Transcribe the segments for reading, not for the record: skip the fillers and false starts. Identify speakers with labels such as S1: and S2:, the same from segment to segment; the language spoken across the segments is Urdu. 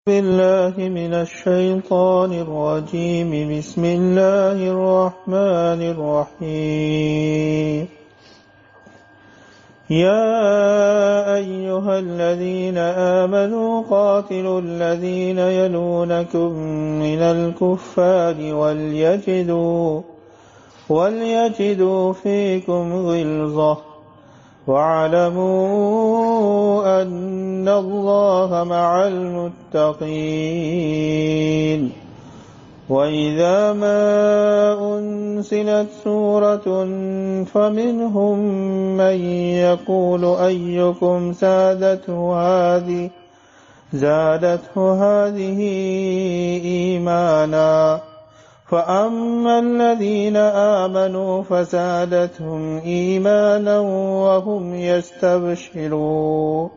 S1: بالله من الشيطان الرجيم. بسم الله الرحمن الرحيم. يا أيها الذين آمنوا قاتلوا الذين يلونكم من الكفار وليجدوا فيكم غلظة واعلموا أن الله مع المتقين. وإذا ما أنزلت سورة فمنهم من يقول أيكم زادته هذه إيمانا فأما الذين آمنوا فزادتهم إيمانا وهم يستبشرون.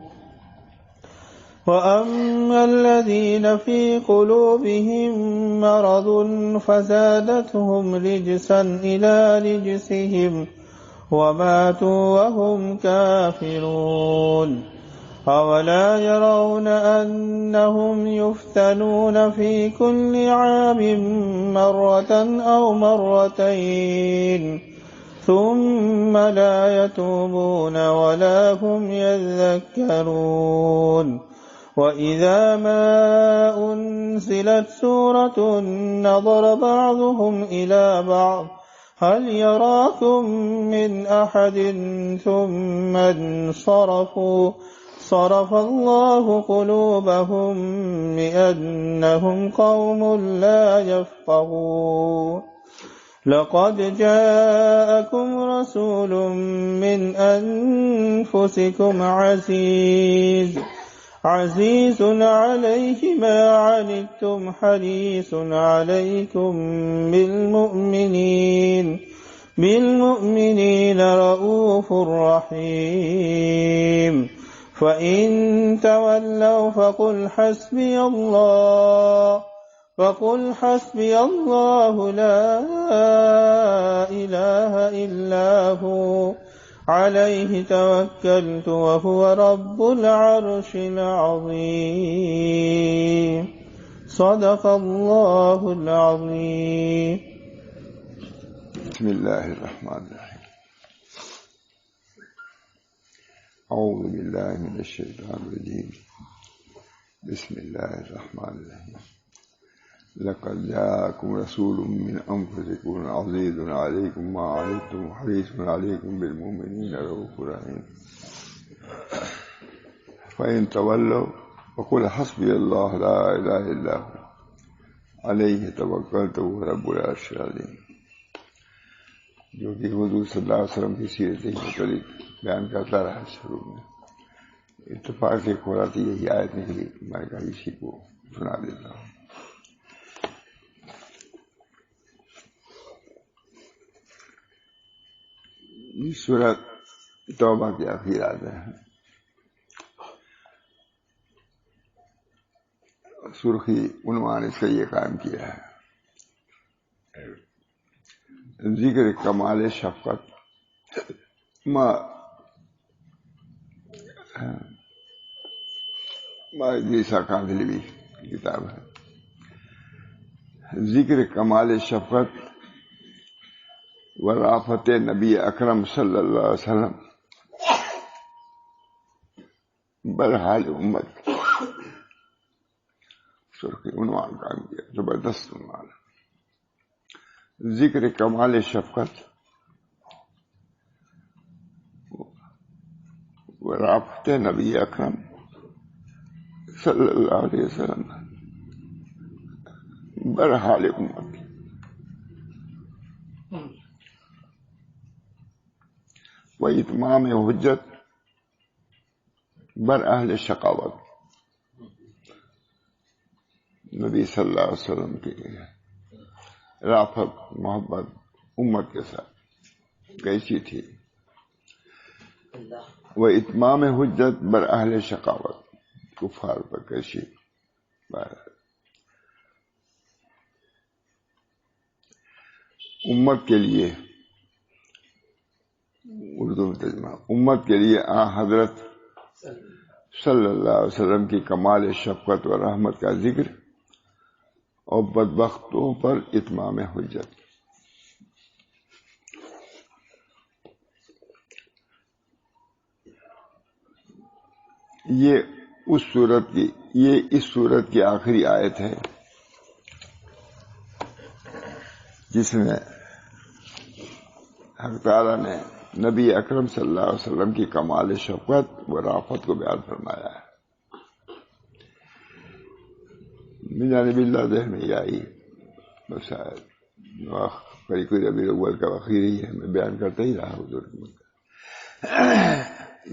S1: وأما الذين في قلوبهم مرض فزادتهم رجسا إلى رجسهم وماتوا وهم كافرون. أولا يرون أنهم يفتنون في كل عام مرة أو مرتين ثم لا يتوبون ولا هم يذكرون. وإذا ما أنزلت سورة نظر بعضهم إلى بعض هل يراكم من أحد ثم انصرفوا صرف الله قلوبهم بأنهم قوم لا يفقهون. لقد جاءكم رسول من أنفسكم عزيز عليه ما عنتم حريص عليكم بالمؤمنين رؤوف رحيم. فإن تولوا فقل حسبي الله لا إله إلا هو عليه توكلت وهو رب العرش العظيم. صدق الله العظيم.
S2: بسم الله الرحمن الرحيم. أعوذ بالله من الشيطان الرجيم. بسم الله الرحمن الرحيم. لقد جاءكم رسول من أنفسكم عزيز عليكم ما عنتم حريص عليكم بالمؤمنين رؤوف رحيم. فإن تولوا فقل حسبي الله لا إله إلا هو عليه توكلت وهو رب العرش العظيم. جو کہ حضور صلی اللہ علیہ وسلم کی سیرت متعلق بیان کرتا رہا شروع میں، اتفاق سے کھولا تھی یہی آیت نکلی، میں نے کہا اسی کو سنا دیتا ہوں۔ یہ سورۃ توبہ کی آخری آیت ہے۔ سرخی عنوان اس کا یہ قائم کیا ہے، ذکر کمال شفقت جیسا کاندھلوی کی کتاب ہے، ذکر کمال شفقت ورافت نبی اکرم صلی اللہ علیہ وسلم برحال امت، سرخی عنوان قائم کیا، زبردست عنوان، ذکر کمال شفقت ورافت نبی اکرم صلی اللہ علیہ وسلم برحال امت، و اتمام حجت بر اہل شقاوت، نبی صلی اللہ علیہ وسلم کی رافت محبت امت کے ساتھ کیسی تھی؟ وہ اتمام حجت بر اہل شقاوت، کفار پر کیسی امت کے لیے، اردو میں ترجمہ، امت کے لیے حضرت صلی اللہ علیہ وسلم کی کمال شفقت و رحمت کا ذکر اور بدبختوں پر اتمام حجت۔ یہ اس سورت کی آخری آیت ہے جس میں حق تعالیٰ نے نبی اکرم صلی اللہ علیہ وسلم کی کمال شفقت و رافت کو بیان فرمایا ہے۔ من جانب اللہ ذہن میں یہ آئی، بس قریب ربیع الاول کا آخری ہے، میں بیان کرتا ہی رہا حضور کا۔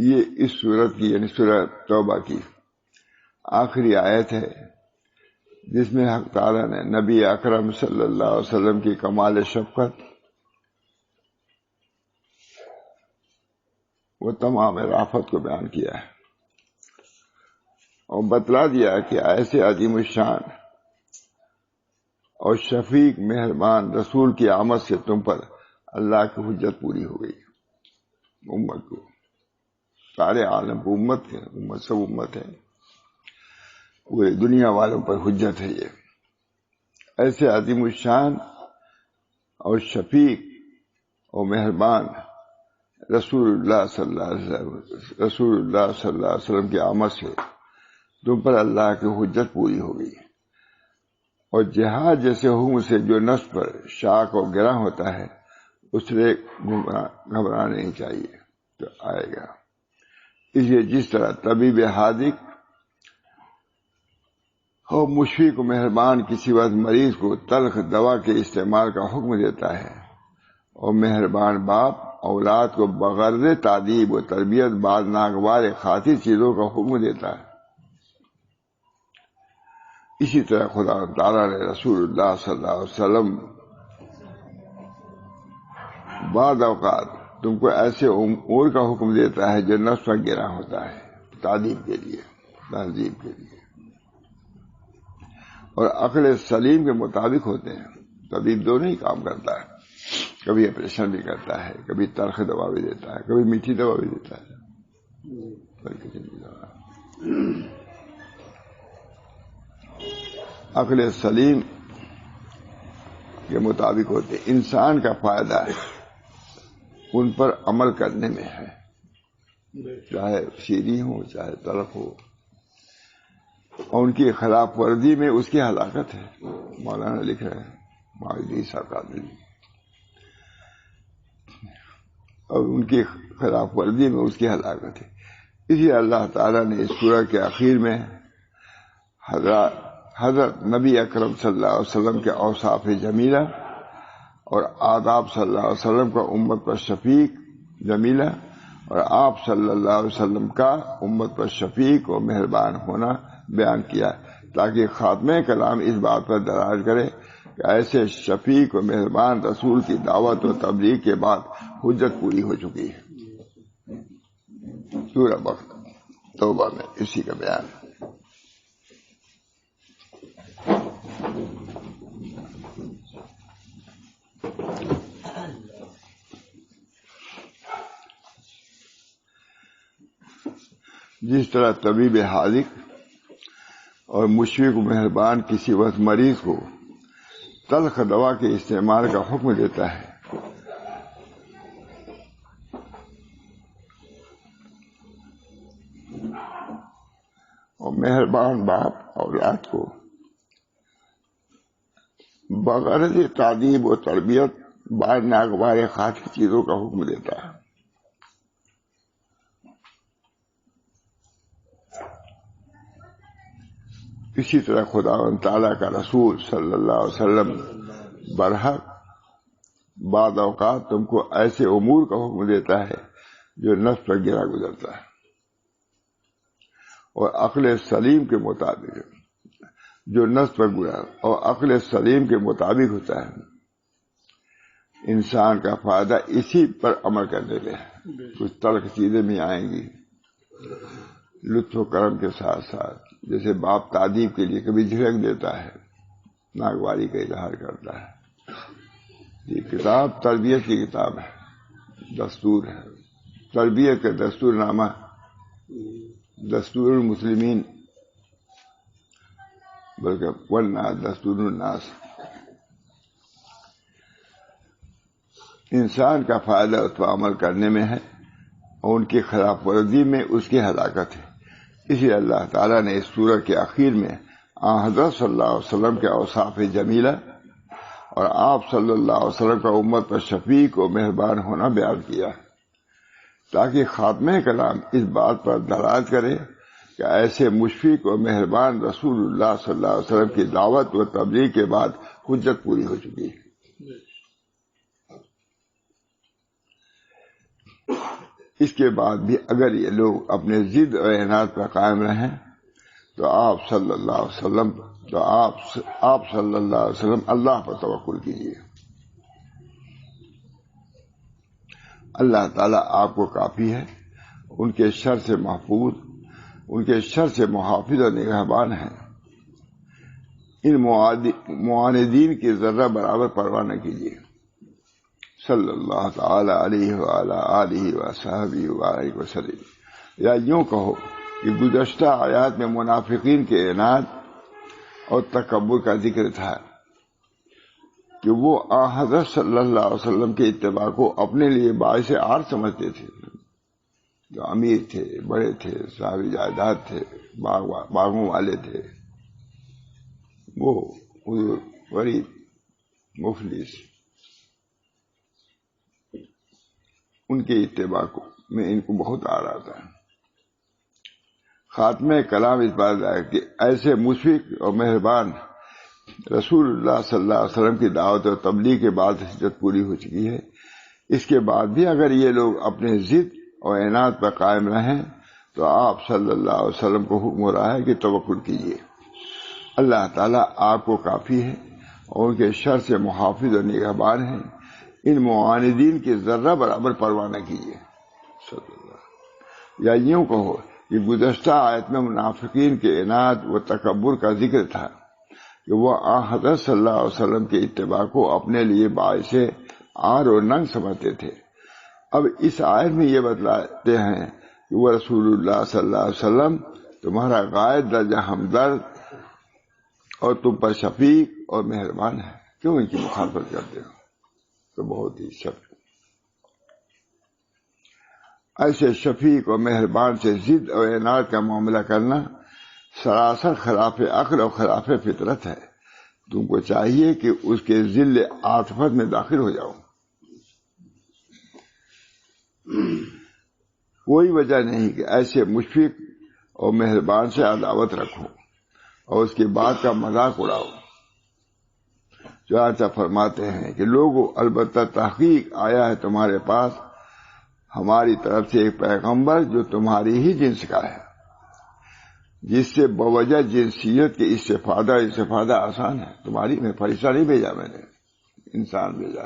S2: یہ اس سورت کی یعنی سورہ توبہ کی آخری آیت ہے جس میں حق تعالیٰ نے نبی اکرم صلی اللہ علیہ وسلم کی کمال شفقت وہ تمام رافت کو بیان کیا ہے اور بتلا دیا کہ ایسے عظیم الشان اور شفیق مہربان رسول کی آمد سے تم پر اللہ کی حجت پوری ہو گئی۔ امت کو، سارے عالم کو امت ہے، امت سب امت ہے، پوری دنیا والوں پر حجت ہے۔ یہ ایسے عظیم الشان اور شفیق اور مہربان رسول اللہ صلی اللہ علیہ وسلم کی آمد سے تم پر اللہ کی حجت پوری ہو گئی، اور جہاد جیسے حکم سے جو نفس پر شاک اور گراں ہوتا ہے اس سے گھبرانا نہیں چاہیے، تو آئے گا۔ اس لیے جس طرح طبیب حاذق اور مشفق و مہربان کسی وقت مریض کو تلخ دوا کے استعمال کا حکم دیتا ہے، اور مہربان باپ اولاد کو بغرض تعدیب و تربیت بعد ناگوار خاطر چیزوں کا حکم دیتا ہے، اسی طرح خدا تعالیٰ نے رسول اللہ صلی اللہ علیہ وسلم بعض اوقات تم کو ایسے امور کا حکم دیتا ہے جو نفس پر گراں ہوتا ہے، تعدیب کے لیے، تہذیب کے لیے، اور عقل سلیم کے مطابق ہوتے ہیں۔ طبیب دونوں ہی کام کرتا ہے، کبھی آپریشن بھی کرتا ہے، کبھی تلخ دوا بھی دیتا ہے، کبھی میٹھی دوا بھی دیتا ہے۔ عقل سلیم کے مطابق ہوتے، انسان کا فائدہ ان پر عمل کرنے میں ہے، چاہے شیریں ہو چاہے تلخ ہو، اور ان کی خلاف ورزی میں اس کی ہلاکت ہے۔ مولانا لکھ رہے ہیں معاذ صاحب، اور ان کی خلاف ورزی میں اس کی ہلاکت ہے۔ اس لیے اللہ تعالیٰ نے اس سورہ کے آخر میں حضرت نبی اکرم صلی اللہ علیہ وسلم کے اوصاف جمیلہ اور آداب صلی اللہ علیہ وسلم کا امت پر شفیق جمیلہ اور آپ صلی اللہ علیہ وسلم کا امت پر شفیق اور مہربان ہونا بیان کیا، تاکہ خاتمہ کلام اس بات پر دلالت کرے کہ ایسے شفیق و مہربان رسول کی دعوت و تبلیغ کے بعد حجت پوری ہو چکی ہے۔ سورہ بوقت توبہ میں اسی کا بیان ہے۔ جس طرح طبیب حاذق اور مشفق و مہربان کسی وقت مریض کو تلخ دوا کے استعمال کا حکم دیتا ہے، اور مہربان باپ اولاد کو بغرض تعدیب و تربیت بعد ناگوار خاطر چیزوں کا حکم دیتا ہے۔ اسی طرح خدا تعالیٰ کا رسول صلی اللہ علیہ وسلم برحق بعض اوقات تم کو ایسے امور کا حکم دیتا ہے جو نفس پر گرا گزرتا ہے، اور عقل سلیم کے مطابق جو نفس پر گزرا اور عقل سلیم کے مطابق ہوتا ہے۔ انسان کا فائدہ اسی پر عمل کرنے میں ہے۔ کچھ تلخ چیزیں بھی آئیں گی لطف و کرم کے ساتھ ساتھ، جیسے باپ تعدیب کے لیے کبھی جھڑک دیتا ہے، ناگواری کا اظہار کرتا ہے۔ یہ کتاب تربیت کی کتاب ہے، دستور ہے، تربیت کا دستور نامہ دستور المسلمین بلکہ والناس دستور الناس، انسان کا فائدہ اس پر عمل کرنے میں ہے اور ان کی خلاف ورزی میں اس کی ہلاکت ہے۔ اس لیے اللہ تعالیٰ نے اس سورہ کے آخر میں حضرت صلی اللہ علیہ وسلم کے اوصاف جمیلہ اور آپ صلی اللہ علیہ وسلم کا امت پر شفیق و مہربان ہونا بیان کیا، تاکہ خاتمہ کلام اس بات پر دلالت کرے کہ ایسے مشفق و مہربان رسول اللہ صلی اللہ علیہ وسلم کی دعوت و تبلیغ کے بعد حجت پوری ہو چکی ہے۔ اس کے بعد بھی اگر یہ لوگ اپنے ضد اور عناد پر قائم رہیں تو آپ صلی اللہ علیہ وسلم اللہ پر توکل کیجیے۔ اللہ تعالیٰ آپ کو کافی ہے، ان کے شر سے محفوظ، ان کے شر سے محافظ اور نگہبان ہیں۔ ان معاندین کی ذرہ برابر پرواہ نہ کیجیے۔ صلی اللہ تعالی علیہ وعلی آلہ وصحبہ وبارک وسلم۔ یا یوں کہو کہ گزشتہ آیات میں منافقین کے عناد اور تکبر کا ذکر تھا کہ وہ حضرت صلی اللہ علیہ وسلم کے اتباع کو اپنے لیے باعث عار سمجھتے تھے۔ جو امیر تھے، بڑے تھے، صاحب جائیداد تھے، باغوں والے تھے، وہ غریب مفلس، ان کے اتباع میں ان کو بہت آ رہا تھا۔ خاتمہ کلام اس بات ہے کہ ایسے مشفق اور مہربان رسول اللہ صلی اللہ علیہ وسلم کی دعوت اور تبلیغ کے بعد حجت پوری ہو چکی ہے۔ اس کے بعد بھی اگر یہ لوگ اپنے ضد اور عناد پر قائم رہیں تو آپ صلی اللہ علیہ وسلم کو حکم ہو رہا ہے کہ توکل کیجیے۔ اللہ تعالیٰ آپ کو کافی ہے اور ان کے شر سے محافظ اور نگہبان ہیں۔ ان معاندین کی ذرہ برابر پرواہ نہ کیجیے۔ صلی اللہ۔ یا یوں کہو کہ گزشتہ آیت میں منافقین کے عناد و تکبر کا ذکر تھا کہ وہ حضرت صلی اللہ علیہ وسلم کے اتباع کو اپنے لیے باعث عار و ننگ سمجھتے تھے۔ اب اس آیت میں یہ بتلاتے ہیں کہ وہ رسول اللہ صلی اللہ علیہ وسلم تمہارا غائب درجہ ہمدرد اور تم پر شفیق اور مہربان ہے، کیوں ان کی مخالفت کرتے ہو؟ تو بہت ہی شفیق، ایسے شفیق اور مہربان سے ضد اور عناد کا معاملہ کرنا سراسر خلاف عقل اور خلاف فطرت ہے۔ تم کو چاہیے کہ اس کے ذل عاطفت میں داخل ہو جاؤ۔ کوئی وجہ نہیں کہ ایسے مشفق اور مہربان سے عداوت رکھو اور اس کی بات کا مذاق اڑاؤ۔ چنانچہ فرماتے ہیں کہ لوگوں، البتہ تحقیق آیا ہے تمہارے پاس ہماری طرف سے ایک پیغمبر جو تمہاری ہی جنس کا ہے، جس سے بوجہ جنسیت کے استفادہ آسان ہے۔ تمہاری میں فرشتہ نہیں بھیجا، میں نے انسان بھیجا۔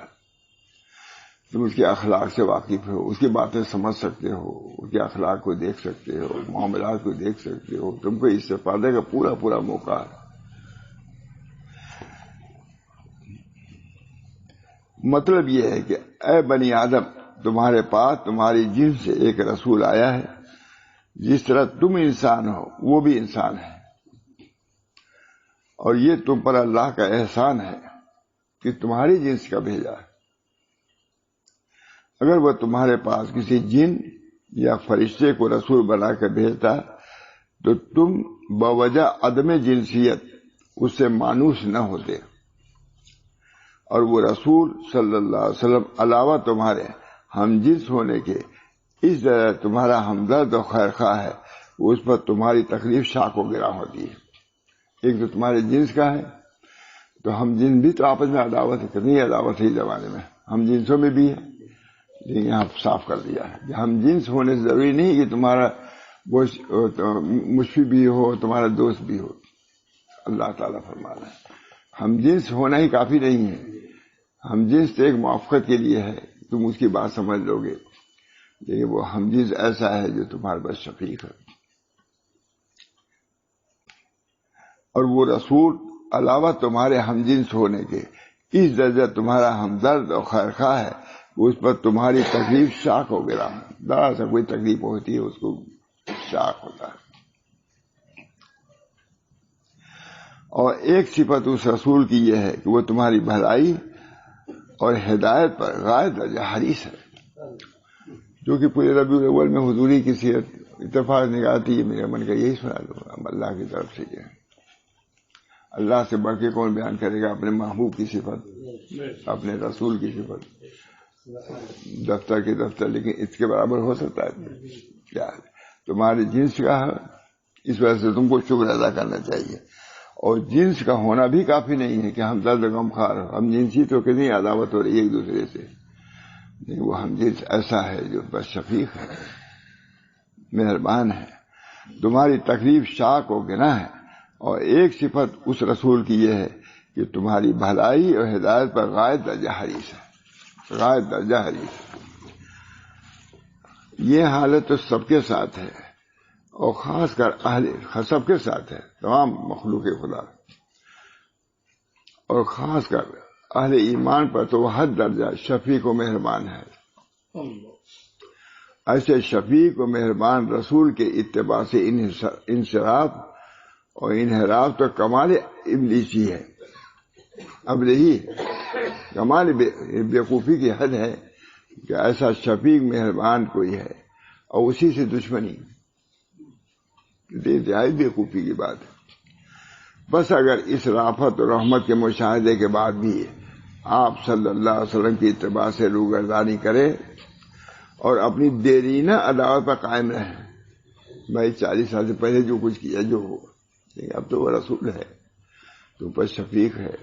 S2: تم اس کے اخلاق سے واقف ہو، اس کی باتیں سمجھ سکتے ہو، اس کے اخلاق کو دیکھ سکتے ہو، معاملات کو دیکھ سکتے ہو، تم کو استفادے کا پورا موقع ہے۔ مطلب یہ ہے کہ اے بنی آدم، تمہارے پاس تمہاری جنس سے ایک رسول آیا ہے، جس طرح تم انسان ہو وہ بھی انسان ہے، اور یہ تم پر اللہ کا احسان ہے کہ تمہاری جنس کا بھیجا ہے۔ اگر وہ تمہارے پاس کسی جن یا فرشتے کو رسول بنا کر بھیجتا تو تم بوجہ عدم جنسیت اس سے مانوس نہ ہوتے، اور وہ رسول صلی اللہ علیہ وسلم علاوہ تمہارے ہم جنس ہونے کے اس طرح تمہارا ہمدرد اور خیر خواہ ہے، اس پر تمہاری تکلیف شاق و گراں ہوتی ہے۔ ایک تو تمہارے جنس کا ہے، تو ہم جنس بھی تو آپس میں عداوت ہے، کتنی عداوت ہے اس زمانے میں، ہم جنسوں میں بھی ہے، لیکن یہاں صاف کر دیا ہے کہ ہم جنس ہونے سے ضروری نہیں کہ تمہارا مشفق بھی ہو، تمہارا دوست بھی ہو۔ اللہ تعالیٰ فرما رہا ہے ہم جنس ہونا ہی کافی نہیں ہے، ہم جنس تو ایک موافقت کے لیے ہے، تم اس کی بات سمجھ لو گے، لیکن وہ ہم جنس ایسا ہے جو تمہارے بس شفیق ہے۔ اور وہ رسول علاوہ تمہارے ہم جنس ہونے کے اس درجہ تمہارا ہمدرد اور خیر خواہ ہے، اس پر تمہاری تکلیف شاق ہو گیا، ذرا سا کوئی تکلیف ہوتی ہے اس کو شاق ہوتا ہے. اور ایک صفت اس رسول کی یہ ہے کہ وہ تمہاری بھلائی اور ہدایت پر غائب درجہ حریص ہے. جو کہ پورے ربیع الاول میں حضوری کی سیرت اتفاق نگاہتی ہے. میرے من کا یہی سنا دوں گا اللہ کی طرف سے. یہ اللہ سے بڑھ کے کون بیان کرے گا اپنے محبوب کی صفت, اپنے رسول کی صفت. دفتر کے دفتر, لیکن اس کے برابر ہو سکتا ہے کیا؟ تمہارے جنس کا ہے, اس وجہ سے تم کو شکر ادا کرنا چاہیے. اور جنس کا ہونا بھی کافی نہیں ہے کہ ہم درد غم خار ہو. ہم جنسی تو کتنی عداوت ہو رہی ہے ایک دوسرے سے, نہیں, وہ ہم جنس ایسا ہے جو بس شفیق ہے, مہربان ہے, تمہاری تکلیف شاق و گناہ ہے. اور ایک صفت اس رسول کی یہ ہے کہ تمہاری بھلائی اور ہدایت پر غائب درجہ حریص ہے. غائب درجہ حریص. یہ حالت تو سب کے ساتھ ہے, اور خاص کر سب کے ساتھ ہے, تمام مخلوق خدا, اور خاص کر اہل ایمان پر تو حد درجہ شفیق و مہربان ہے. ایسے شفیق و مہربان رسول کے اتباع سے انصراف اور انحراف تو کمال ابلیسی ہے. اب یہی کمال بیوقوفی کی حد ہے کہ ایسا شفیق مہربان کوئی ہے اور اسی سے دشمنی. انتہائی بیوقوفی کی بات ہے. بس اگر اس رافت اور رحمت کے مشاہدے کے بعد بھی آپ صلی اللہ علیہ وسلم کی اتباع سے روگردانی کرے اور اپنی دیرینہ عداوت پر قائم رہے. بھائی 40 سال سے پہلے جو کچھ کیا جو ہو, اب تو وہ رسول ہے, تو پر شفیق ہے.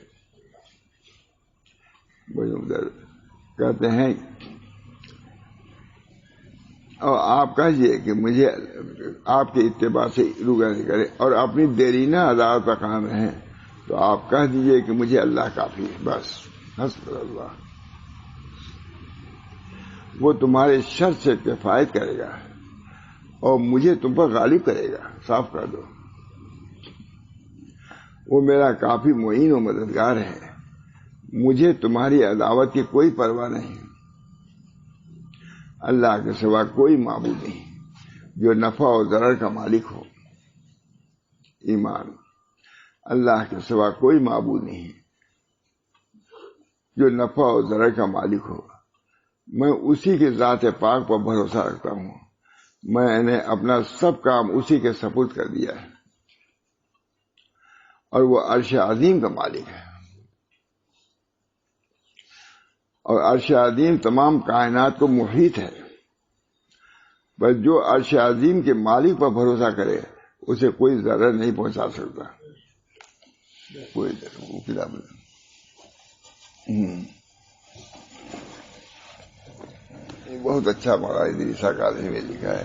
S2: کہتے ہیں اور آپ کہیے کہ مجھے آپ کے اتباع سے روگردانی کرے اور اپنی دیرینہ عداوت پر قائم رہیں, تو آپ کہہ دیجئے کہ مجھے اللہ کافی ہے. بس حسب اللہ, وہ تمہارے شر سے کفایت کرے گا اور مجھے تم پر غالب کرے گا. صاف کر دو, وہ میرا کافی معین و مددگار ہے. مجھے تمہاری عداوت کی کوئی پرواہ نہیں. اللہ کے سوا کوئی معبود نہیں جو نفع و ضرر کا مالک ہو. ایمان, اللہ کے سوا کوئی معبود نہیں جو نفع و ضرر کا مالک ہو. میں اسی کے ذات پاک پر بھروسہ رکھتا ہوں. میں نے اپنا سب کام اسی کے سپرد کر دیا ہے, اور وہ عرش عظیم کا مالک ہے. اور عرش عظیم تمام کائنات کو محیط ہے. بس جو عرش عظیم کے مالک پر بھروسہ کرے اسے کوئی ضرر نہیں پہنچا سکتا. کوئی ضرر. بہت اچھا مولانا ادریسہ قادری میں لکھا ہے,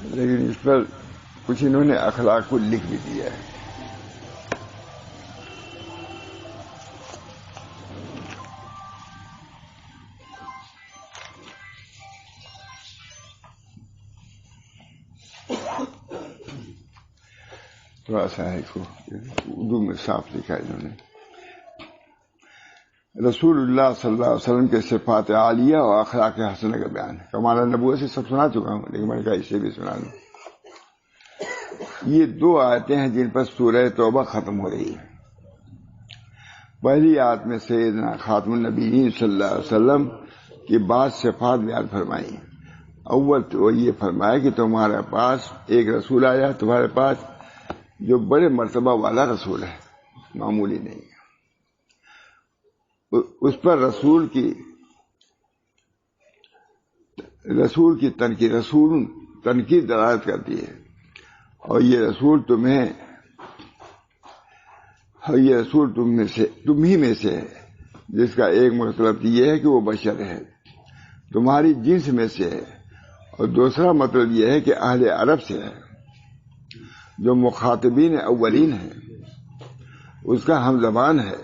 S2: لیکن اس پر کچھ انہوں نے اخلاق کو لکھ بھی دیا ہے. تھوڑا سا ہے, اس کو اردو میں صاف لکھا ہے انہوں نے. رسول اللہ صلی اللہ علیہ وسلم کے صفات عالیہ اور اخلاق حسنہ کا بیان ہے. کمال نبوت سے سب سنا چکا ہوں, لیکن میں نے کہا اسے بھی سنا دوں. یہ 2 آیتیں ہیں جن پر سورہ توبہ ختم ہو رہی ہے. پہلی آیت میں سیدنا خاتم النبیین صلی اللہ علیہ وسلم کی بعض صفات بیان فرمائی. اول تو یہ فرمایا کہ تمہارے پاس ایک رسول آیا, تمہارے پاس جو بڑے مرتبہ والا رسول ہے, معمولی نہیں. اس پر رسول کی تنقید دلالت کرتی ہے. اور یہ رسول تم ہی میں سے ہے, جس کا ایک مطلب یہ ہے کہ وہ بشر ہے, تمہاری جنس میں سے ہے, اور دوسرا مطلب یہ ہے کہ اہل عرب سے ہے, جو مخاطبین اولین ہیں. اس کا ہم زبان ہے,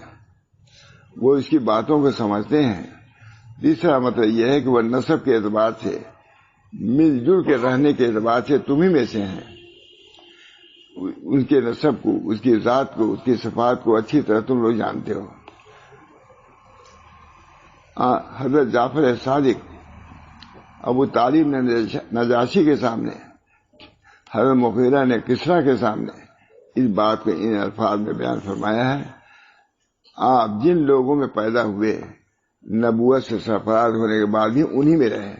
S2: وہ اس کی باتوں کو سمجھتے ہیں. تیسرا مطلب یہ ہے کہ وہ نسب کے اعتبار سے, مل جل کے رہنے کے اعتبار سے تم ہی میں سے ہیں. ان کے نسب کو, اس کی ذات کو, اس کی صفات کو اچھی طرح تم لوگ جانتے ہو. حضرت جعفر صادق ابو طالب نے نجاشی کے سامنے حضرت مغیرہ نے کسریٰ کے سامنے اس بات کو ان الفاظ میں بیان فرمایا ہے، آپ جن لوگوں میں پیدا ہوئے نبوت سے سرفراز ہونے کے بعد بھی انہی میں رہے،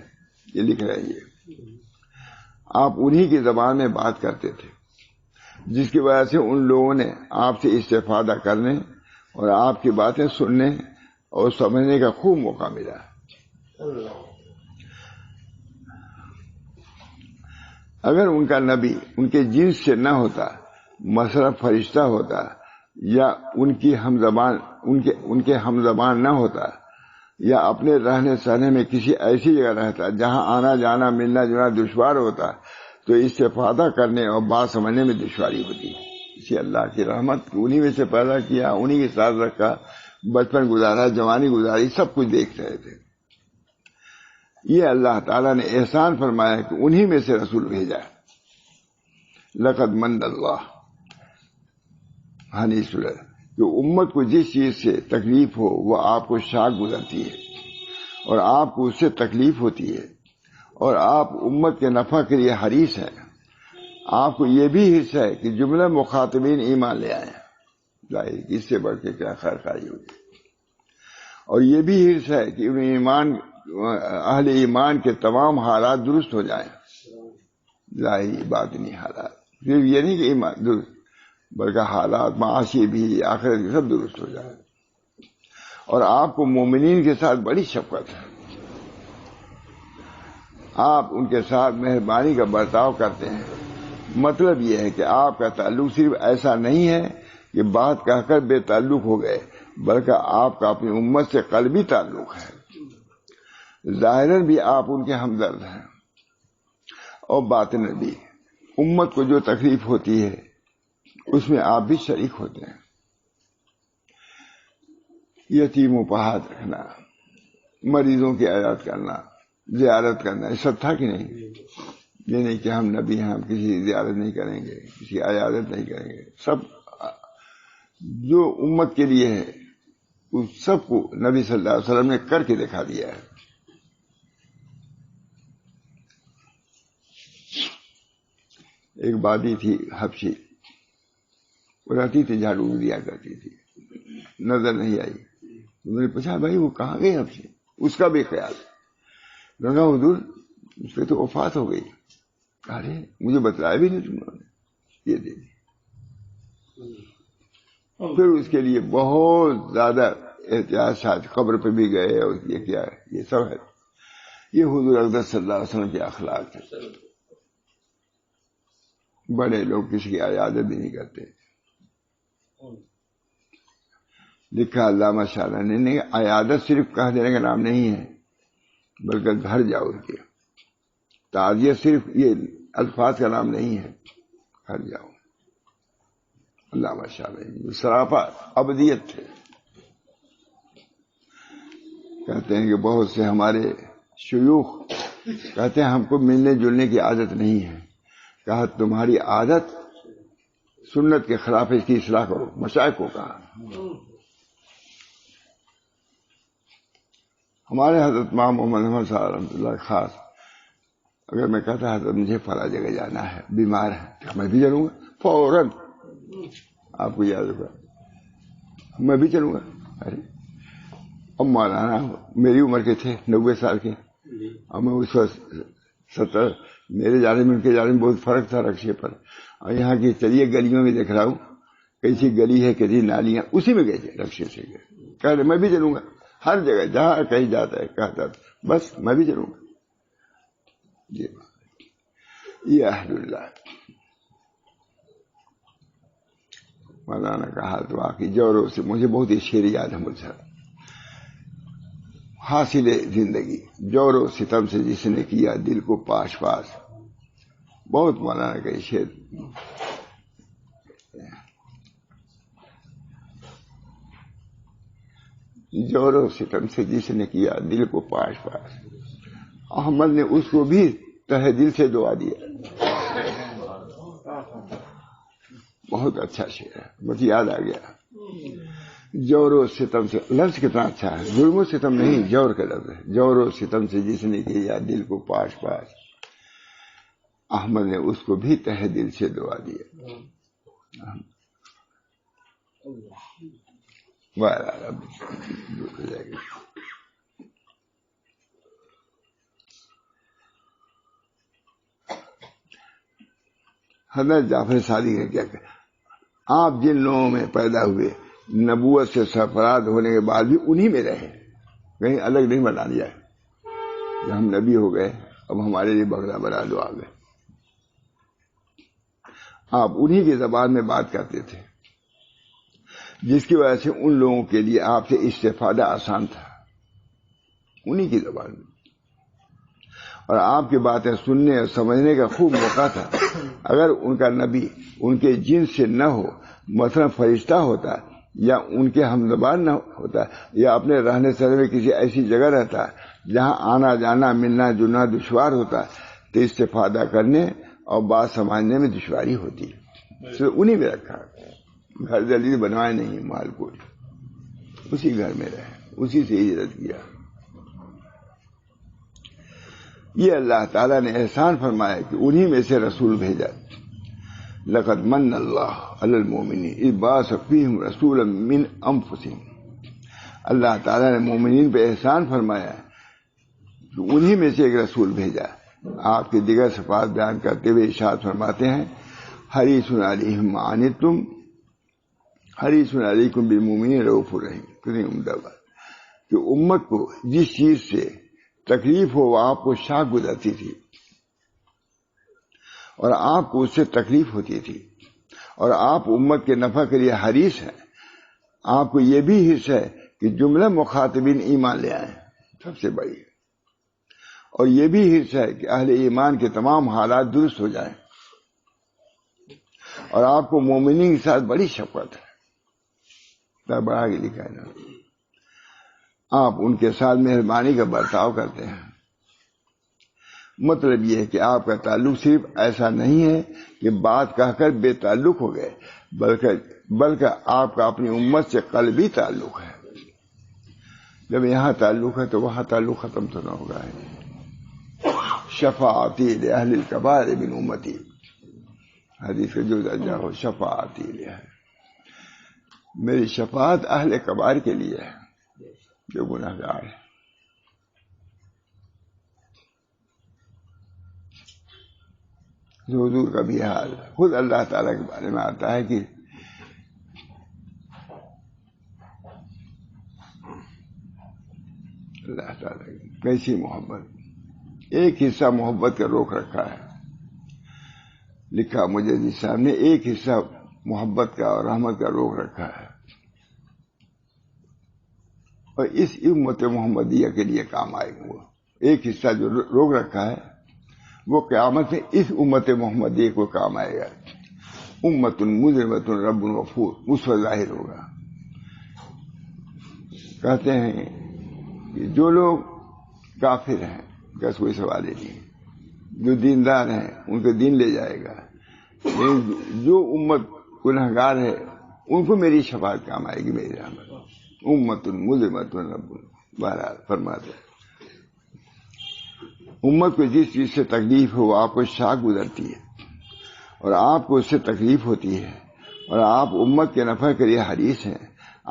S2: یہ لکھ رہے ہیں، آپ انہی کی زبان میں بات کرتے تھے، جس کی وجہ سے ان لوگوں نے آپ سے استفادہ کرنے اور آپ کی باتیں سننے اور سمجھنے کا خوب موقع ملا۔ اگر ان کا نبی ان کے جنس سے نہ ہوتا، مثلا فرشتہ ہوتا، یا ان کے ہم زبان نہ ہوتا، یا اپنے رہنے سہنے میں کسی ایسی جگہ رہتا جہاں آنا جانا ملنا جلنا دشوار ہوتا، تو استفادہ کرنے اور بات سمجھنے میں دشواری ہوتی۔ اسی اللہ کی رحمت، انہی میں سے پیدا کیا، انہی کے ساتھ رکھا، بچپن گزارا، جوانی گزاری، سب کچھ دیکھ رہے تھے۔ یہ اللہ تعالیٰ نے احسان فرمایا کہ انہی میں سے رسول بھیجا۔ لقد من اللہ ہنی سورہ، جو امت کو جس چیز سے تکلیف ہو وہ آپ کو شاک گزرتی ہے، اور آپ کو اس سے تکلیف ہوتی ہے، اور آپ امت کے نفع کے لیے حریص ہیں۔ آپ کو یہ بھی حصہ ہے کہ جملہ مخاطبین ایمان لے آئے، ظاہر اس سے بڑھ کے کیا خیر خواہی ہوگی، اور یہ بھی حصہ ہے کہ اہل ایمان کے تمام حالات درست ہو جائیں، ظاہری باطنی حالات، صرف یہ نہیں کہ ایمان درست بلکہ حالات معاشی بھی، آخرت بھی سب درست ہو جائے۔ اور آپ کو مومنین کے ساتھ بڑی شفقت ہے، آپ ان کے ساتھ مہربانی کا برتاؤ کرتے ہیں۔ مطلب یہ ہے کہ آپ کا تعلق صرف ایسا نہیں ہے کہ بات کہہ کر بے تعلق ہو گئے، بلکہ آپ کا اپنی امت سے قلبی تعلق ہے۔ ظاہراً بھی آپ ان کے ہمدرد ہیں، اور باطناً بھی امت کو جو تکلیف ہوتی ہے اس میں آپ بھی شریک ہوتے ہیں۔ یتیموں پر ہاتھ رکھنا، مریضوں کی عیادت کرنا، زیارت کرنا، یہ سب تھا کہ نہیں؟ یہ نہیں کہ ہم نبی ہیں، ہم کسی کی زیارت نہیں کریں گے، کسی کی عیادت نہیں کریں گے، سب جو امت کے لیے ہے اس سب کو نبی صلی اللہ علیہ وسلم نے کر کے دکھا دیا ہے۔ ایک بادی تھی حبشی، وہ رہتی تھی، جھاڑو دیا کرتی تھی، نظر نہیں آئی۔ میں نے پوچھا بھائی وہ کہاں گئی حبشی؟ اس کا بھی خیال، میں نے کہا حضور اس پہ تو وفات ہو گئی۔ ارے مجھے بتلایا بھی نہیں تم نے، یہ دے دی۔ پھر اس کے لیے بہت زیادہ احتیاط، قبر پہ بھی گئے، اور یہ کیا ہے، یہ سب ہے۔ یہ حضور اقدس صلی اللہ علیہ وسلم کے اخلاق ہیں۔ بڑے لوگ کسی کی عیادت بھی نہیں کرتے۔ لکھا علامہ شاہ نے، عیادت صرف کہہ دینے کا نام نہیں ہے، بلکہ گھر جاؤ کے۔ تعزیت صرف یہ الفاظ کا نام نہیں ہے، گھر جاؤ۔ علامہ شاہ سراپا ابدیت تھے۔ کہتے ہیں کہ بہت سے ہمارے شیوخ کہتے ہیں ہم کو ملنے جلنے کی عادت نہیں ہے۔ کہا تمہاری عادت سنت کے خلاف ہے، اس کی اصلاح کرو۔ مشائخ کو کہا۔ ہمارے حضرت محمد صاحب رحمۃ اللہ خاص، اگر میں کہتا حضرت مجھے فلاں جگہ جانا ہے، بیمار ہے، میں بھی چلوں گا فوراً۔ آپ کو یاد ہوگا میں بھی چلوں گا۔ ارے اب مولانا میری عمر کے تھے، 90 سال کے، اور میں اس وقت 70، میرے جانے میں ان کے جانے میں بہت فرق تھا رقشے پر۔ اور یہاں کی چلیے گلیوں میں دیکھ رہا ہوں، کیسی گلی ہے، کیسی نالیاں، اسی میں گئے تھے، رقشے سے گئے۔ کہہ رہے میں بھی چلوں گا، ہر جگہ جہاں کہیں جاتا ہے کہتا بس میں بھی چلوں گا۔ یہ اہل اللہ۔ مولانا کہا تو واقعی جوروں سے مجھے بہت ہی شعر یاد ہے مجھ سے، حاصل زندگی جور و ستم سے جس نے کیا دل کو پاش پاش۔ بہت مولانا کا شعر۔ جور و ستم سے جس نے کیا دل کو پاش پاش، احمد نے اس کو بھی تہ دل سے دعا دیا۔ بہت اچھا شعر ہے، مجھے یاد آ گیا۔ جور و ستم سے، لفظ کتنا اچھا ہے، ظلم و ستم نہیں، جور کا لفظ ہے۔ جور و ستم سے جس نے کیا دل کو پاش پاش، احمد نے اس کو بھی تہ دل سے دعا دیا. حضرت جعفر صادق نے کیا کہا، آپ جن لوگوں میں پیدا ہوئے نبوت سے سرفراز ہونے کے بعد بھی انہی میں رہے، کہیں الگ نہیں بنا لیا. جب ہم نبی ہو گئے اب ہمارے لیے بغلہ بنا دو آ گئے. آپ انہی کی زبان میں بات کرتے تھے، جس کی وجہ سے ان لوگوں کے لیے آپ سے استفادہ آسان تھا، انہی کی زبان میں. اور آپ کی باتیں سننے اور سمجھنے کا خوب موقع تھا. اگر ان کا نبی ان کے جنس سے نہ ہو، مثلا فرشتہ ہوتا یا ان کے ہم زبان نہ ہوتا، یا اپنے رہنے سہنے میں کسی ایسی جگہ رہتا جہاں آنا جانا ملنا جلنا دشوار ہوتا، تو استفادہ کرنے اور بات سمجھنے میں دشواری ہوتی. انہی میں رکھا، گھر جلدی بنوائے نہیں، مال کوئی اسی گھر میں رہے، اسی سے ہجرت کیا. یہ اللہ تعالیٰ نے احسان فرمایا کہ انہی میں سے رسول بھیجا. لقد من اللہ علی المؤمنین اذ بعث فیہم رسولا من انفسہم. اللہ تعالیٰ نے مومنین پہ احسان فرمایا کہ انہی میں سے ایک رسول بھیجا. آپ کی دیگر صفات بیان کرتے ہوئے ارشاد فرماتے ہیں، حریص علیہم ما عنتم حریص علیکم بالمؤمنین رؤوف رحیم. کتنی عمدہ بات کہ امت کو جس چیز سے تکلیف ہو وہ آپ کو شاق گزرتی تھی، اور آپ کو اس سے تکلیف ہوتی تھی، اور آپ امت کے نفع کے لیے حریص ہیں. آپ کو یہ بھی حص ہے کہ جملہ مخاطبین ایمان لے آئیں، سب سے بڑی. اور یہ بھی حص ہے کہ اہل ایمان کے تمام حالات درست ہو جائیں. اور آپ کو مومنین کے ساتھ بڑی شفقت ہے، بڑھا کے لکھا ہے نا. آپ ان کے ساتھ مہربانی کا برتاؤ کرتے ہیں. مطلب یہ ہے کہ آپ کا تعلق صرف ایسا نہیں ہے کہ بات کہہ کر بے تعلق ہو گئے، بلکہ آپ کا اپنی امت سے قلبی تعلق ہے. جب یہاں تعلق ہے تو وہاں تعلق ختم تو نہ ہوگا. شفاعتی لأہل الکبائر من امتی، حدیث جو درجہ ہو، شفاعتی لأہل، میری شفاعت اہل کبائر کے لیے ہے جو گناہ گار ہے. حضور کا بھی حال خود اللہ تعالیٰ کے بارے میں آتا ہے کہ اللہ تعالیٰ کی کیسی محبت، ایک حصہ محبت کا روک رکھا ہے. لکھا مجھے جی صاحب نے، ایک حصہ محبت کا اور رحمت کا روک رکھا ہے، اور اس امت محمدیہ کے لیے کام آئے گا. وہ ایک حصہ جو روک رکھا ہے وہ قیامت میں اس امت محمدیہ کو کام آئے گا. امت مجرمۃ رب غفور اس پر ظاہر ہوگا. کہتے ہیں کہ جو لوگ کافر ہیں بس کوئی سوال ہی نہیں، جو دیندار ہیں ان کے دین لے جائے گا. جو امت گنہگار ہے ان کو میری شفاعت کام آئے گی، میری رحمت. امت مجرمۃ رب، بہرحال فرماتے ہیں امت کو جس چیز سے تکلیف ہو وہ آپ کو شاق گزرتی ہے، اور آپ کو اس سے تکلیف ہوتی ہے، اور آپ امت کے نفع کے لیے حریص ہیں.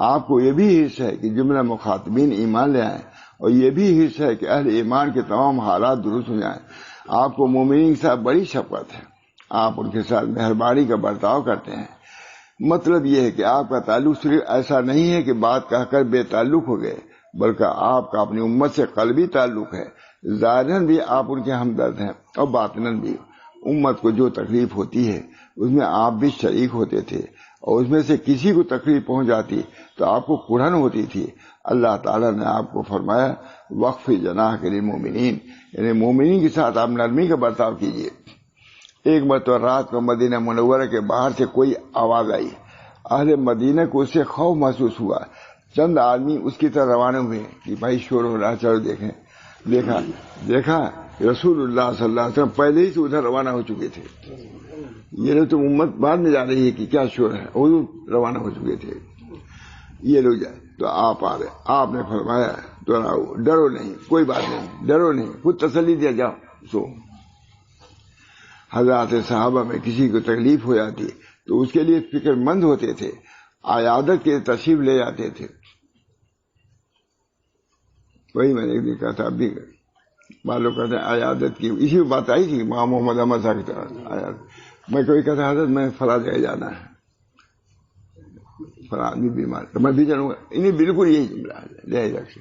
S2: آپ کو یہ بھی حص ہے کہ جملہ مخاطبین ایمان لے آئیں، اور یہ بھی حص ہے کہ اہل ایمان کے تمام حالات درست ہو جائیں. آپ کو مومنین کے ساتھ بڑی شفقت ہے، آپ ان کے ساتھ مہربانی کا برتاؤ کرتے ہیں. مطلب یہ ہے کہ آپ کا تعلق صرف ایسا نہیں ہے کہ بات کہہ کر بے تعلق ہو گئے، بلکہ آپ کا اپنی امت سے قلبی تعلق ہے. ظاہراً بھی آپ ان کے ہمدرد ہیں، اور باطناً بھی امت کو جو تکلیف ہوتی ہے اس میں آپ بھی شریک ہوتے تھے، اور اس میں سے کسی کو تکلیف پہنچ جاتی تو آپ کو کڑھن ہوتی تھی. اللہ تعالیٰ نے آپ کو فرمایا وقف جناح کے لیے مومنین، یعنی مومنین کے ساتھ آپ نرمی کا برتاؤ کیجیے. ایک مرتبہ رات کو مدینہ منورہ کے باہر سے کوئی آواز آئی. اہل مدینہ کو اس سے خوف محسوس ہوا. چند آدمی اس کی طرف روانہ ہوئے کہ بھائی شور ہو رہا، چلو دیکھیں. دیکھا رسول اللہ صلی اللہ علیہ وسلم پہلے ہی سے ادھر روانہ ہو چکے تھے. یہ لوگ تو امت بعد میں جا رہی ہے کہ کیا شور ہے، وہ روانہ ہو چکے تھے. یہ لوگ جائے تو آپ آ رہے. آپ نے فرمایا ڈرو نہیں، کوئی بات نہیں، ڈرو نہیں، خود تسلی دیا، جاؤ سو. حضرات صحابہ میں کسی کو تکلیف ہو جاتی تو اس کے لیے فکر مند ہوتے تھے، عیادت کے تشریف لے جاتے تھے. وہی میں نے ایک دن کہا تھا، اب بھی معلوم کرتے ہیں عیادت کی اسی بات آئی تھی ماں محمد احمد صاحب کی طرح. میں کوئی کہتا حضرت میں فلاں جگہ جانا ہے، فلاں آدمی بیمار تو میں بھی چلوں گا. انہیں بالکل یہی جملہ لے رکھ.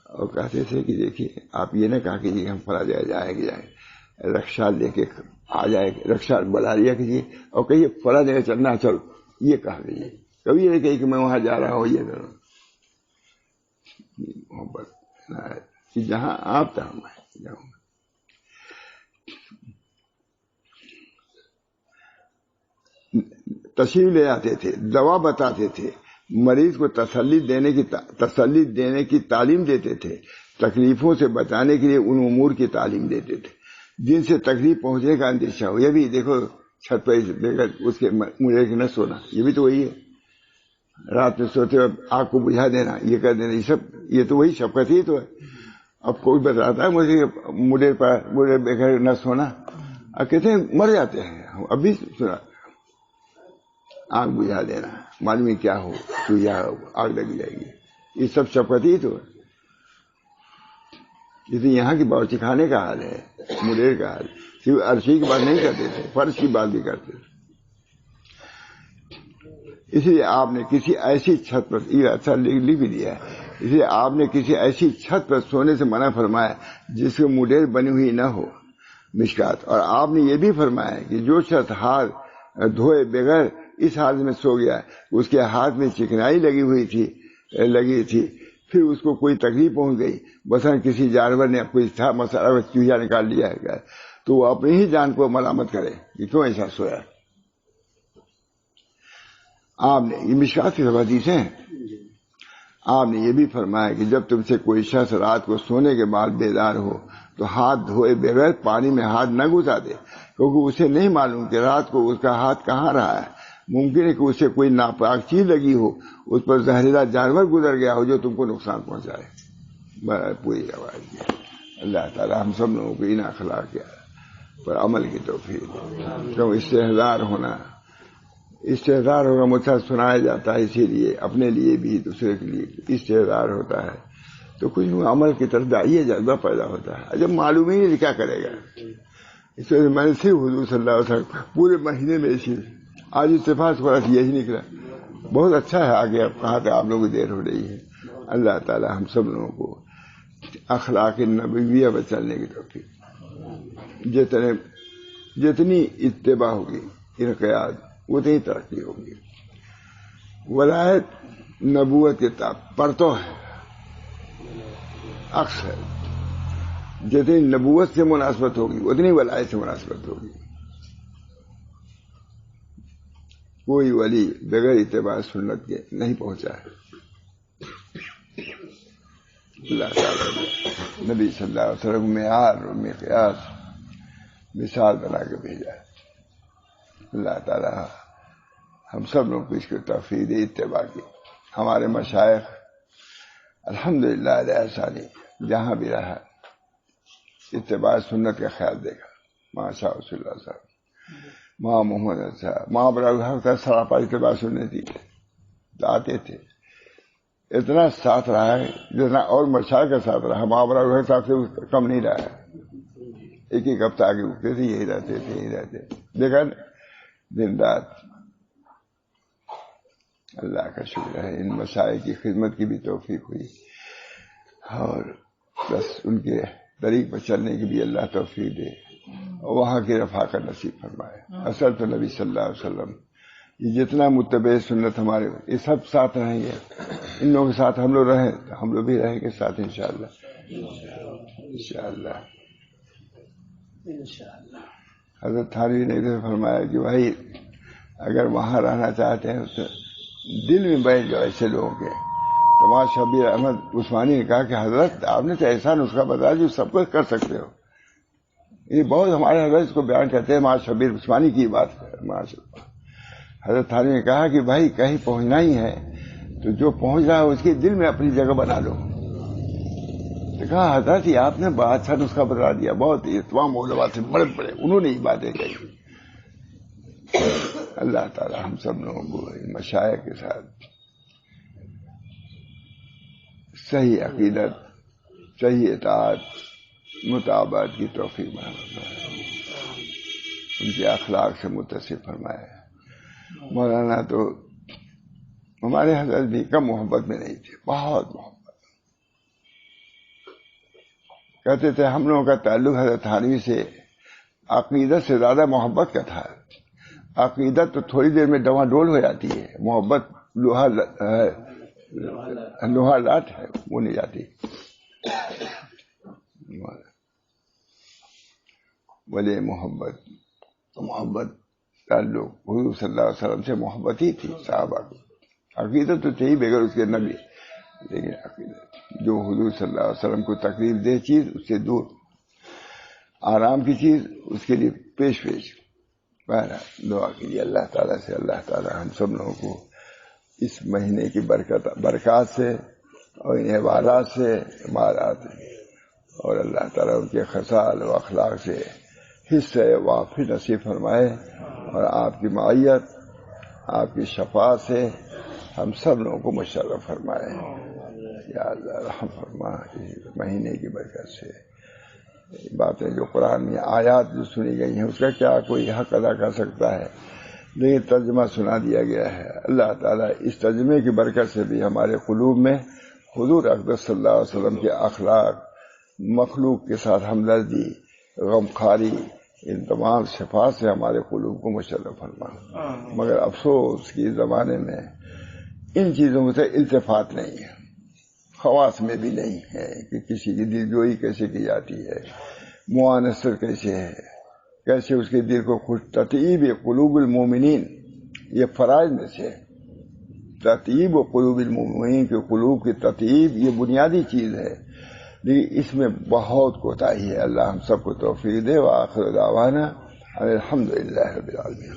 S2: اور کہتے تھے کہ دیکھیے آپ یہ نہ کہا کیجیے ہم فلاں جگہ جائیں گے، رکشا لے کے آ جائے، رکشا بلا لیا کیجیے اور کہیے فلاں جگہ چلنا چلو، یہ کہا کیجیے. کبھی یہ نہیں کہیے کہ میں وہاں جا رہا ہوں یہ کروں. محبت کہ جہاں آپ تھا میں جاؤں. تشریف لے آتے تھے، دوا بتاتے تھے، مریض کو تسلی دینے کی تعلیم دیتے تھے، تکلیفوں سے بچانے کے لیے ان امور کی تعلیم دیتے تھے جن سے تکلیف پہنچنے کا اندیشہ ہو. یہ بھی دیکھو چھت پہ اس کے مجھے نہ سونا، یہ بھی تو وہی ہے. رات میں سوتے وقت آگ کو بجھا دینا، یہ کر دینا، یہ تو وہی شفقت ہی تو ہے. اب کوئی بتاتا ہے مجھے مڈے بغیر نہ سونا، اب کہتے ہیں مر جاتے ہیں. ابھی سنا آگ بجھا دینا، معلوم کیا ہو تو یہاں آگ لگ جائے گی. یہ سب شفقت ہی تو ہے. جیسے یہاں کی باورچی خانے کا حال ہے، مڈیر کا حال، صرف عرشی کی بات نہیں کرتے تھے، فرش کی بات بھی کرتے تھے. اس لیے آپ نے کسی ایسی چھت پر، یہ اچھا لکھ بھی دیا ہے، اس لیے آپ نے کسی ایسی چھت پر سونے سے منع فرمایا جس کے مڈیر بنی ہوئی نہ ہو. مشکات. اور آپ نے یہ بھی فرمایا کہ جو شخص ہاتھ دھوئے بغیر اس حالت میں سو گیا اس کے ہاتھ میں چکنائی لگی تھی پھر اس کو کوئی تکلیف پہنچ گئی، مثلا کسی جانور نے کوئی مسئلہ چوہا نکال لیا ہے تو وہ اپنی ہی جان کو ملامت کرے کہ کیوں ایسا سویا. آپ نے یہ مشکات کی حدیث ہیں. آپ نے یہ بھی فرمایا کہ جب تم سے کوئی شخص رات کو سونے کے بعد بیدار ہو تو ہاتھ دھوئے بغیر پانی میں ہاتھ نہ گھسا دے، کیونکہ اسے نہیں معلوم کہ رات کو اس کا ہاتھ کہاں رہا ہے. ممکن ہے کہ اسے کوئی ناپاک چیز لگی ہو، اس پر زہریلا جانور گزر گیا ہو جو تم کو نقصان پہنچائے. پوری آواز ہے. اللہ تعالی ہم سب لوگوں کو ان اخلاق پر عمل کی توفیق دے. کیوں استحضار ہوگا مجھ سے سنایا جاتا ہے، اسی لیے اپنے لیے بھی دوسرے کے لیے استحضار ہوتا ہے تو کچھ عمل کی طرف داعی جذبہ پیدا ہوتا ہے. جب معلوم ہی نہیں کیا کرے گا. اس وجہ سے میں نے صرف حضور صلی اللہ علیہ وسلم پورے مہینے میں آج اتفاق تھوڑا سا یہی نکلا. بہت اچھا ہے. آگے اب کہاں تک آپ لوگوں کی دیر ہو رہی ہے. اللہ تعالی ہم سب لوگوں کو اخلاق نبویہ پر چلنے کی توفیق. جتنی اتباع ہوگی انقیاد اتنی ترقی ہوگی. ولایت نبوت کے پرتو ہے اکثر. جتنی نبوت سے مناسبت ہوگی اتنی ولایت سے مناسبت ہوگی. کوئی ولی بغیر اتباع سنت کے نہیں پہنچا ہے. اللہ تعالیٰ نبی صلی اللہ علیہ وسلم معیار اور مقیاس مثال بنا کے بھیجا ہے. اللہ تعالیٰ ہم سب لوگوں کو اس کی توفیق دے اتباع کی. ہمارے مشائخ الحمدللہ علیہ ثانی جہاں بھی رہا اتباع سنت کا خیال دیکھا. ماشاء اللہ صاحب، ماں محمد صاحب، ماں برابر سراپا اتباع سنتی تھے، آتے تھے. اتنا ساتھ رہا ہے جتنا اور مشائخ کا ساتھ رہا. ماں برابر صاحب سے کم نہیں رہا ہے. ایک ایک ہفتہ آگے اٹھتے تھے، یہی رہتے دیکھا دن رات. اللہ کا شکر ہے ان مشائخ کی خدمت کی بھی توفیق ہوئی اور بس ان کے طریق پر چلنے کی بھی اللہ توفیق دے اور وہاں کی رفاقت نصیب فرمائے. اصل تو نبی صلی اللہ علیہ وسلم یہ جتنا متبع سنت ہمارے یہ سب ساتھ رہیں گے. ان لوگوں کے ساتھ ہم لوگ رہیں تو ہم لوگ بھی رہیں گے ساتھ انشاءاللہ. حضرت تھانوی نے فرمایا کہ بھائی اگر وہاں رہنا چاہتے ہیں تو دل میں بیٹھ جاؤ ایسے لوگوں کے. تو وہاں شبیر احمد عثمانی نے کہا کہ حضرت آپ نے تو ایسا نسخہ بتایا جو سب کچھ کر سکتے ہو. یہ بہت ہمارے حضرت اس کو بیان کرتے ہیں. وہاں شبیر عثمانی کی بات ہے. حضرت تھانوی نے کہا کہ بھائی کہیں پہنچنا ہی ہے تو جو پہنچ رہا ہے اس کے دل میں اپنی جگہ بنا لو. کہا حضرت یہ آپ نے بہت اچھا نسخہ بتا دیا، بہت ہی تمام علماء سے بڑے بڑے انہوں نے یہ باتیں کہی. اللہ تعالی ہم سب لوگوں کو المشائخ کے ساتھ صحیح عقیدت، صحیح اطاعت، مطابقت کی توفیق بنائے، ان کے اخلاق سے متصف فرمائے. مولانا تو ہمارے حضرت بھی کم محبت میں نہیں تھے، بہت محبت. کہتے تھے ہم لوگوں کا تعلق حضرت تھانوی سے عقیدت سے زیادہ محبت کا تھا. عقیدت تو تھوڑی دیر میں ڈواں ڈول ہو جاتی ہے، محبت لوہا لاٹ ہے، وہ نہیں جاتی. ولی محبت تعلق حضور صلی اللہ علیہ وسلم سے محبت ہی تھی صحابہ کو. عقیدت تو تھی بغیر اس کے نبی، لیکن عقیدت جو حضور صلی اللہ علیہ وسلم کو تکلیف دہ چیز اس سے دور، آرام کی چیز اس کے لیے پیش. دعا کیجیے اللہ تعالیٰ سے، اللہ تعالیٰ ہم سب لوگوں کو اس مہینے کی برکات سے اور ان عبادات سے امارات، اور اللہ تعالیٰ ان کے خصال و اخلاق سے حصہ وافی نصیب فرمائے، اور آپ کی معیت، آپ کی شفاعت سے ہم سب لوگوں کو مشرف فرمائے. یا اللہ رحم فرما اس مہینے کی برکت سے. باتیں جو قرآن میں آیات جو سنی گئی ہیں اس کا کیا کوئی حق ادا کر سکتا ہے، لیکن ترجمہ سنا دیا گیا ہے. اللہ تعالیٰ اس ترجمے کی برکت سے بھی ہمارے قلوب میں حضور اقدس صلی اللہ علیہ وسلم کے اخلاق، مخلوق کے ساتھ ہمدردی، غمخواری، ان تمام صفات سے ہمارے قلوب کو مشرف فرما. مگر افسوس کی زمانے میں ان چیزوں سے التفات نہیں ہے، خواص میں بھی نہیں ہے کہ کسی کی دلجوئی کیسے کی جاتی ہے، معانصر کیسے ہے، کیسے اس کے دل کو خوش. تطیب قلوب المومنین یہ فرائض میں سے، تطیب قلوب المومنین کے قلوب کی تطیب یہ بنیادی چیز ہے، لیکن اس میں بہت کوتاہی ہے. اللہ ہم سب کو توفیق دے. وآخر دعوانا الحمدللہ رب العالمین.